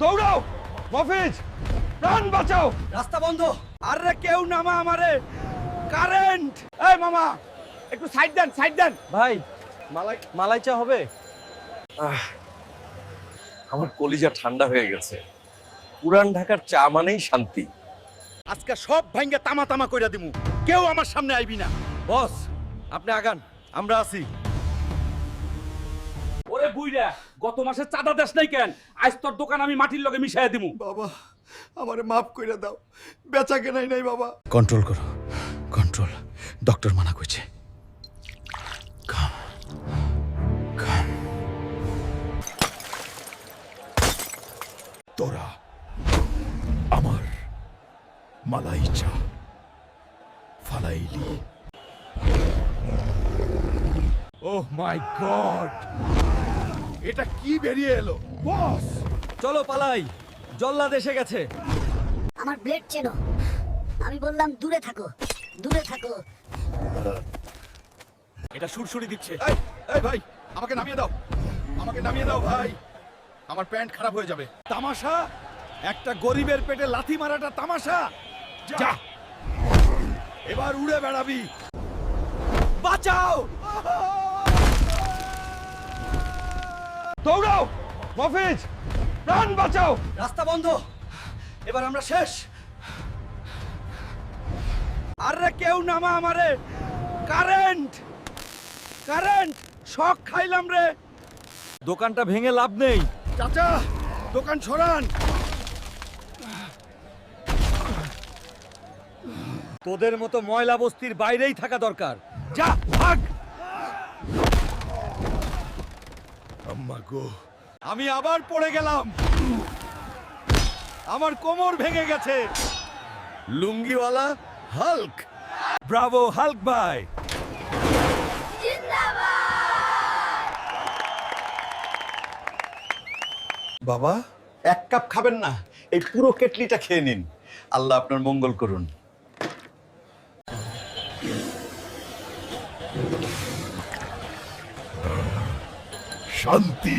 দৌড়াও মফিজ, প্রাণ বাঁচাও। রাস্তা বন্ধ। আরে কেউ নামা আমারে, কারেন্ট। এই মামা একটু সাইড দেন, সাইড দেন। ভাই মালাই চা হবে? আমার কলিজা ঠান্ডা হয়ে গেছে। পুরান ঢাকার চা মানেই শান্তি। আজকে সব ভাঙ্গে তামা তামা কইরা দিমু, কেউ আমার সামনে আইবি না। বস আপনি আগান, আমরা আছি। ওরে বুইরা, গত মাসে চাঁদা দেশ নাই কেন? আজ তোর দোকান আমি মাটির লগে মিশাইয়া দিমু। বাবা আমারে মাফ কইরা দাও, বেচা কেনাই নাই বাবা। কন্ট্রোল করো, কন্ট্রোল। ডক্টর মানা করছে। কাম কাম। তোরা আমার মালাই চা ফালাইলি। ওহ মাই গড, এটা কি বেরিয়ে এলো বস? চলো পালাই, জল্লাদ এসে গেছে। আমার ব্লেড চেনো, আমি বললাম দূরে থাকো, দূরে থাকো। এটা সুরসুরি দিচ্ছে। এই এই ভাই, আমাকে নামিয়ে দাও, আমাকে নামিয়ে দাও ভাই, আমার প্যান্ট খারাপ হয়ে যাবে। তামাশা, একটা গরিবের পেটে লাথি মারাটা তামাশা। যা, এবার উড়ে বেড়াবি। বাঁচাও, দৌড়াও মফিজ, প্রাণ বাঁচাও। রাস্তা বন্ধ, এবার আমরা শেষ। আরে কেউ নামা আমারে, কারেন্ট, কারেন্ট। শক খাইলাম রে। দোকানটা ভেঙে লাভ নেই। চাচা, দোকান সরান। তোদের মতো ময়লা বস্তির বাইরেই থাকা দরকার। যা ভাগ। আম্মা গো, আমি আবার পড়ে গেলাম, আমার কোমর ভেঙে গেছে। লুঙ্গিওয়ালা হাল্ক। ব্রাভো হাল্ক ভাই। বাবা, এক কাপ খাবেন না? এই পুরো কেটলিটা খেয়ে নিন। আল্লাহ আপনার মঙ্গল করুন। শান্তি।